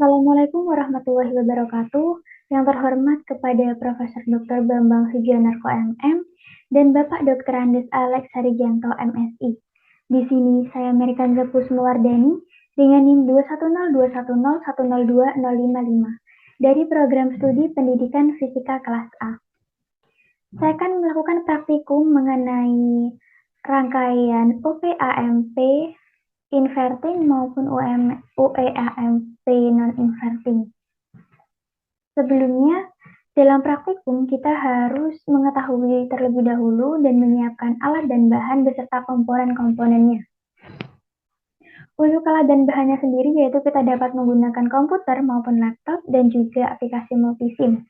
Assalamualaikum warahmatullahi wabarakatuh. Yang terhormat kepada Profesor Dr. Bambang Sujanarko MM dan Bapak Dr. Andes Alex Harijanto MSI. Di sini saya Amerikan Zepus Muwardani dengan NIM 21021010255 dari program studi pendidikan fisika kelas A. Saya akan melakukan praktikum mengenai rangkaian OPAMP inverting maupun UEAMP non-inverting. Sebelumnya, dalam praktikum kita harus mengetahui terlebih dahulu dan menyiapkan alat dan bahan beserta komponen-komponennya. Untuk alat dan bahannya sendiri yaitu kita dapat menggunakan komputer maupun laptop dan juga aplikasi multisim.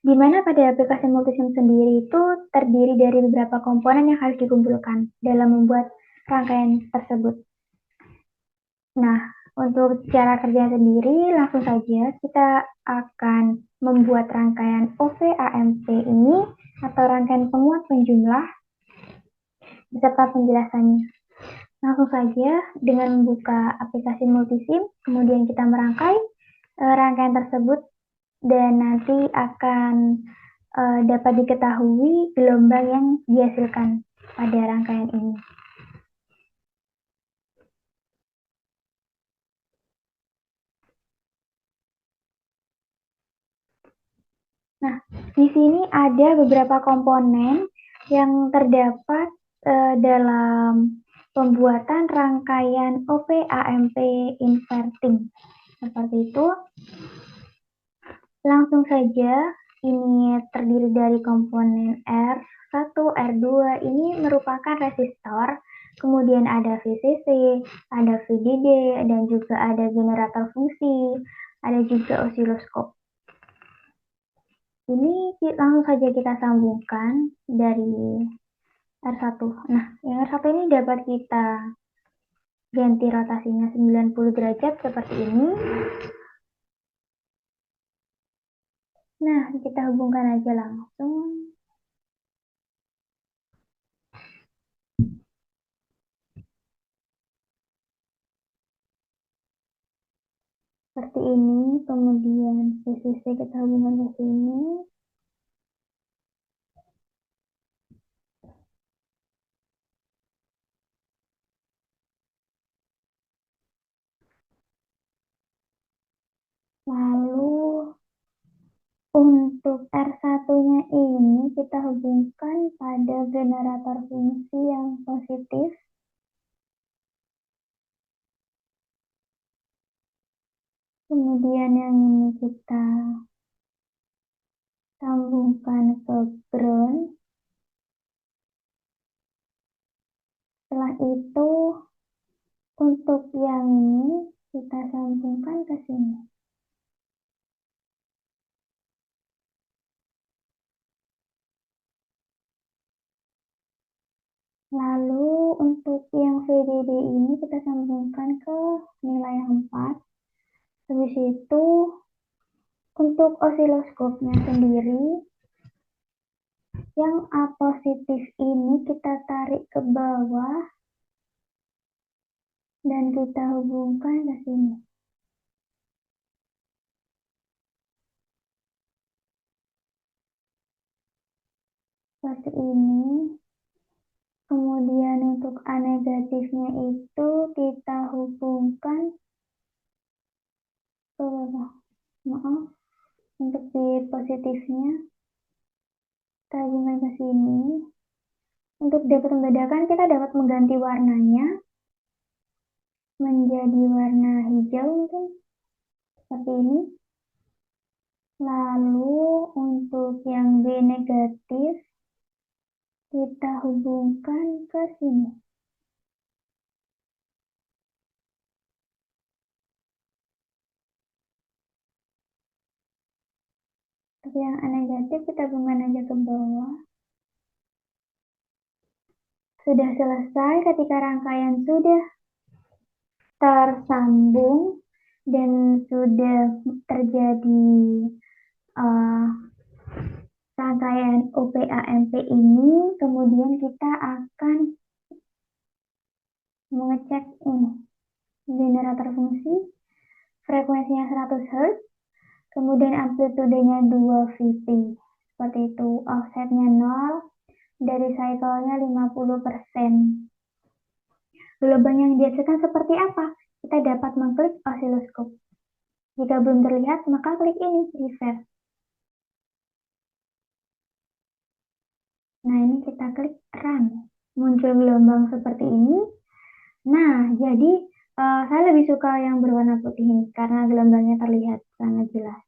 Di mana pada aplikasi multisim sendiri itu terdiri dari beberapa komponen yang harus dikumpulkan dalam membuat rangkaian tersebut. Nah, untuk cara kerja sendiri, langsung saja kita akan membuat rangkaian OVAMP ini atau rangkaian penguat penjumlah beserta penjelasannya. Langsung saja dengan membuka aplikasi multisim, kemudian kita merangkai rangkaian tersebut dan nanti akan dapat diketahui gelombang yang dihasilkan pada rangkaian ini. Nah, di sini ada beberapa komponen yang terdapat dalam pembuatan rangkaian OPAMP inverting. Seperti itu. Langsung saja, ini terdiri dari komponen R1, R2, ini merupakan resistor, kemudian ada VCC, ada VDD, dan juga ada generator fungsi, ada juga osiloskop. Ini langsung saja kita sambungkan dari R1. Nah, yang R1 ini dapat kita ganti rotasinya 90 derajat seperti ini. Nah, kita hubungkan aja langsung. Seperti ini, kemudian VCC kita hubungkan ke sini. Lalu untuk R1-nya ini kita hubungkan pada generator fungsi yang positif. Kemudian yang ini kita sambungkan ke ground. Setelah itu untuk yang ini kita sambungkan ke sini. Lalu untuk yang VDD ini kita sambungkan ke nilai 4. Habis itu untuk osiloskopnya sendiri, yang A positif ini kita tarik ke bawah dan kita hubungkan ke sini. Seperti ini. Kemudian untuk A negatifnya itu kita hubungkan ke bawah. Maaf, untuk di positifnya kita hubungkan ke sini. Untuk dapat membedakan, kita dapat mengganti warnanya menjadi warna hijau mungkin seperti ini. Lalu untuk yang B negatif kita hubungkan ke sini. Untuk yang A negatif kita hubungkan aja ke bawah. Sudah selesai ketika rangkaian sudah tersambung dan sudah terjadi rangkaian OPAMP ini, kemudian kita akan mengecek ini generator fungsi, frekuensinya 100 Hz, kemudian amplitudenya 2 Vp. Seperti itu, offsetnya 0, dari cycle-nya 50%. Gelombang yang dihasilkan seperti apa? Kita dapat mengklik osiloskop. Jika belum terlihat, maka klik ini, reverse. Nah, ini kita klik run. Muncul gelombang seperti ini. Nah, jadi saya lebih suka yang berwarna putih ini karena gelombangnya terlihat sangat jelas.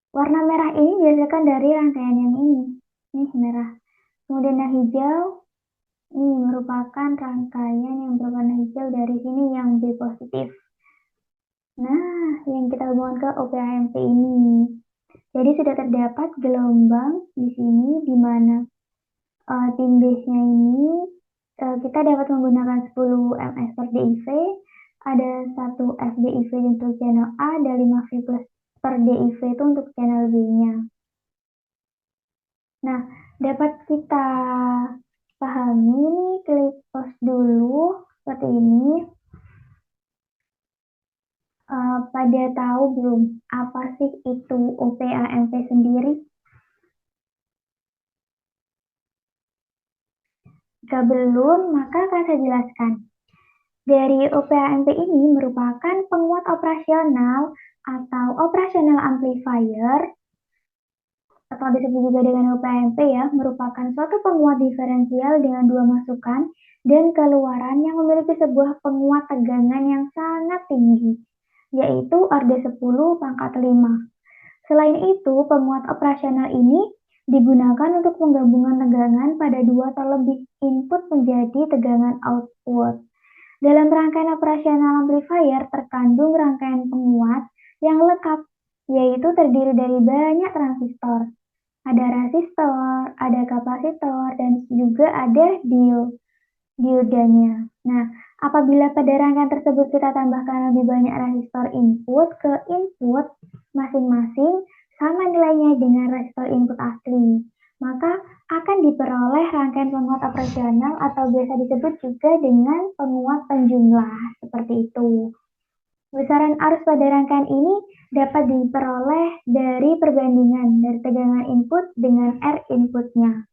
Warna merah ini dihasilkan dari rangkaian yang ini. Ini merah. Kemudian yang hijau, ini merupakan rangkaian yang berwarna hijau dari sini yang B positif. Nah, yang kita hubungkan ke OPAMP ini. Jadi sudah terdapat gelombang di sini di mana tim base-nya ini kita dapat menggunakan 10 ms per DIV, ada 1 FDIV untuk channel A, dan 5 V plus per DIV itu untuk channel B-nya. Nah, dapat kita pahami, klik pause dulu seperti ini. Pada tahu belum apa sih itu OPAMP sendiri? Jika belum, maka akan saya jelaskan. Dari OPAMP ini merupakan penguat operasional atau operational amplifier, atau disebut juga dengan OPAMP ya, merupakan suatu penguat diferensial dengan dua masukan dan keluaran yang memiliki sebuah penguat tegangan yang sangat tinggi, yaitu order 10 pangkat 5. Selain itu, penguat operasional ini digunakan untuk penggabungan tegangan pada dua atau lebih input menjadi tegangan output. Dalam rangkaian operasional amplifier terkandung rangkaian penguat yang lengkap, yaitu terdiri dari banyak transistor. Ada resistor, ada kapasitor, dan juga ada diodanya. Nah, apabila pada rangkaian tersebut kita tambahkan lebih banyak resistor input ke input masing-masing sama nilainya dengan resistor input asli, maka akan diperoleh rangkaian penguat operasional atau biasa disebut juga dengan penguat penjumlah, seperti itu. Besaran arus pada rangkaian ini dapat diperoleh dari perbandingan dari tegangan input dengan R inputnya.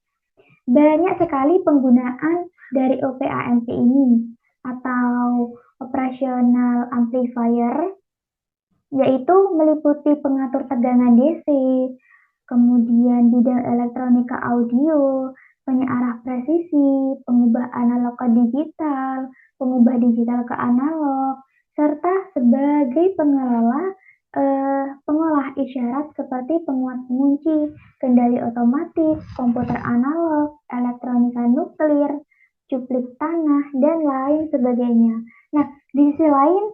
Banyak sekali penggunaan dari OPAMP ini atau operational amplifier, yaitu meliputi pengatur tegangan DC, kemudian bidang elektronika audio, penyearah presisi, pengubah analog ke digital, pengubah digital ke analog, serta sebagai pengolah isyarat seperti penguat pengunci, kendali otomatis, komputer analog, elektronika nuklir, cuplik tanah, dan lain sebagainya. Nah, di sisi lain,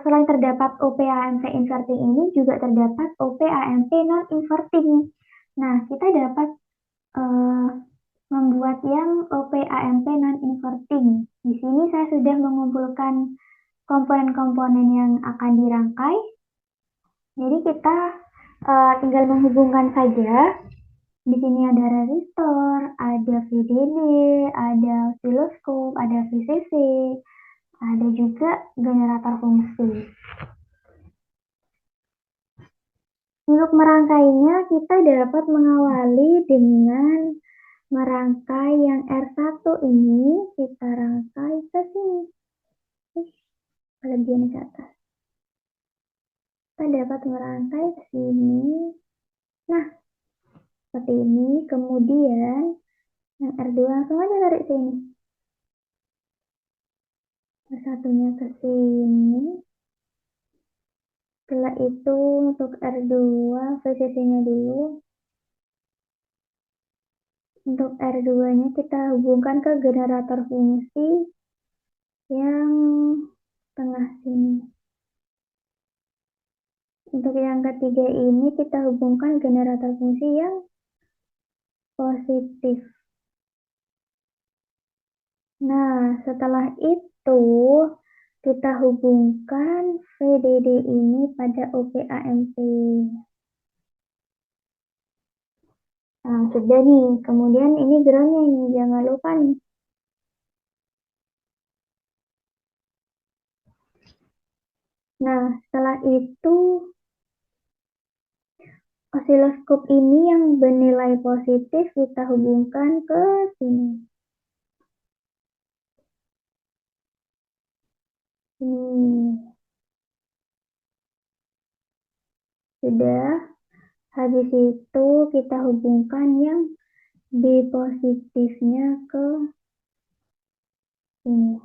selain terdapat OPAMP inverting ini, juga terdapat OPAMP non-inverting. Nah, kita dapat membuat yang OPAMP non-inverting. Di sini saya sudah mengumpulkan komponen-komponen yang akan dirangkai. Jadi kita tinggal menghubungkan saja. Di sini ada resistor, ada VDD, ada osiloskop, ada VCC, ada juga generator fungsi. Untuk merangkainya, kita dapat mengawali dengan merangkai yang R1 ini. Kita rangkai ke sini. Bagian ke atas. Kita dapat merangkai ke sini. Nah, seperti ini. Kemudian yang R2 langsung aja tarik sini. Satunya ke sini. Setelah itu untuk R2 VCC-nya dulu. Untuk R2-nya kita hubungkan ke generator fungsi yang tengah sini. Untuk yang ketiga ini kita hubungkan generator fungsi yang positif. Nah, setelah itu kita hubungkan VDD ini pada OPAMP. Nah, sudah nih. Kemudian ini groundnya nih, jangan lupa nih. Nah, setelah itu osiloskop ini yang bernilai positif kita hubungkan ke sini. Sudah. Habis itu kita hubungkan yang B positifnya ke sini.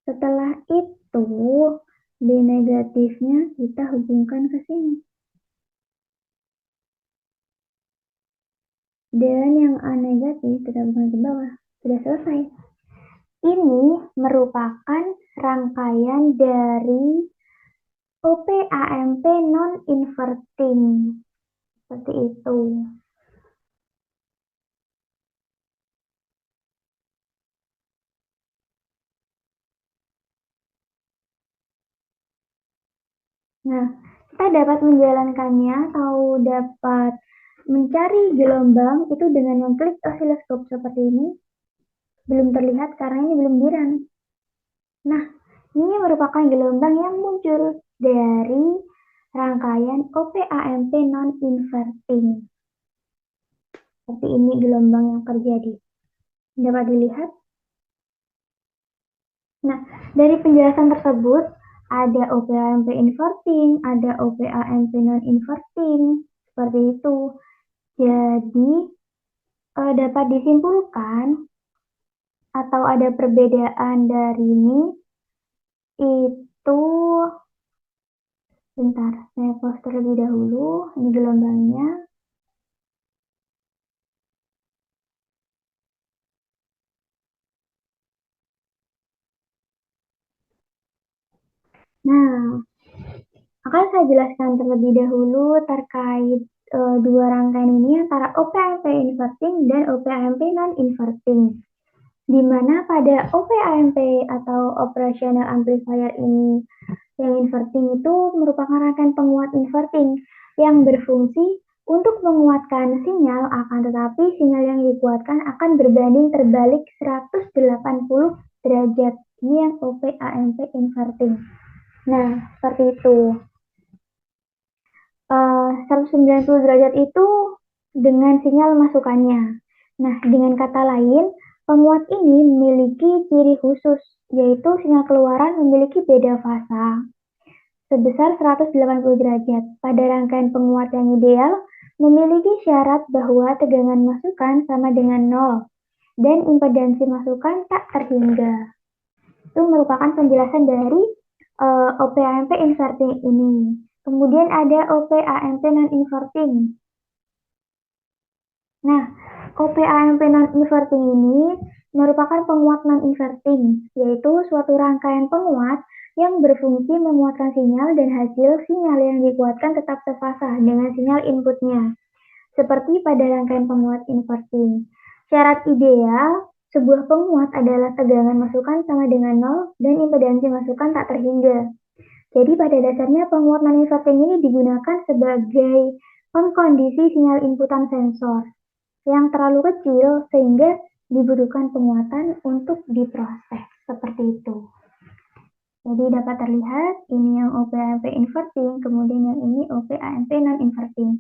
Setelah itu, B negatifnya kita hubungkan ke sini. Dan yang A negatif kita hubungkan ke bawah. Sudah selesai. Ini merupakan rangkaian dari OP-AMP non-inverting. Seperti itu. Nah, kita dapat menjalankannya atau dapat mencari gelombang itu dengan mengklik osiloskop seperti ini. Belum terlihat karena ini belum di-run. Nah, ini merupakan gelombang yang muncul dari rangkaian OP-AMP non-inverting. Seperti ini gelombang yang terjadi. Dapat dilihat? Nah, dari penjelasan tersebut, ada OP-AMP inverting, ada OP-AMP non-inverting, seperti itu. Jadi, dapat disimpulkan atau ada perbedaan dari ini, itu, bentar, saya pause terlebih dahulu, ini gelombangnya. Nah, akan saya jelaskan terlebih dahulu terkait dua rangkaian ini antara OP-AMP inverting dan OP-AMP non-inverting. Di mana pada OP-AMP atau operational amplifier ini yang inverting itu merupakan rangkaian penguat inverting yang berfungsi untuk menguatkan sinyal, akan tetapi sinyal yang dikuatkan akan berbanding terbalik 180 derajat. Ini yang OP-AMP inverting. Nah, seperti itu. 190 derajat itu dengan sinyal masukannya. Nah, dengan kata lain, penguat ini memiliki ciri khusus, yaitu sinyal keluaran memiliki beda fasa sebesar 180 derajat. Pada rangkaian penguat yang ideal, memiliki syarat bahwa tegangan masukan sama dengan 0 dan impedansi masukan tak terhingga. Itu merupakan penjelasan dari OP-AMP inverting ini. Kemudian ada OP-AMP non-inverting. Nah, OP-AMP non-inverting ini merupakan penguat non-inverting, yaitu suatu rangkaian penguat yang berfungsi menguatkan sinyal dan hasil sinyal yang dikuatkan tetap sefasa dengan sinyal inputnya, seperti pada rangkaian penguat inverting. Syarat ideal sebuah penguat adalah tegangan masukan sama dengan 0 dan impedansi masukan tak terhingga. Jadi pada dasarnya penguat non-inverting ini digunakan sebagai pengkondisi sinyal inputan sensor yang terlalu kecil sehingga dibutuhkan penguatan untuk diproses, seperti itu. Jadi dapat terlihat ini yang OP-AMP inverting, kemudian yang ini OP-AMP non-inverting.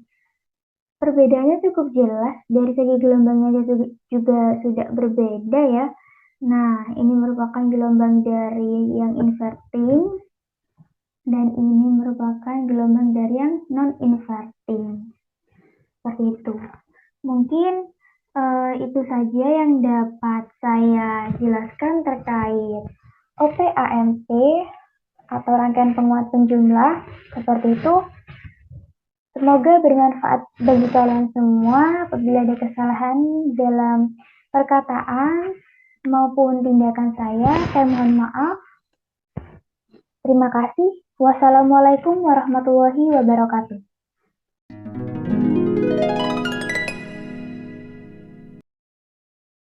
Perbedaannya cukup jelas, dari segi gelombangnya juga sudah berbeda ya. Nah, ini merupakan gelombang dari yang inverting, dan ini merupakan gelombang dari yang non-inverting. Seperti itu. Mungkin itu saja yang dapat saya jelaskan terkait OP-AMP atau rangkaian penguat penjumlah. Seperti itu. Semoga bermanfaat bagi kalian semua. Apabila ada kesalahan dalam perkataan maupun tindakan saya mohon maaf. Terima kasih. Wassalamualaikum warahmatullahi wabarakatuh.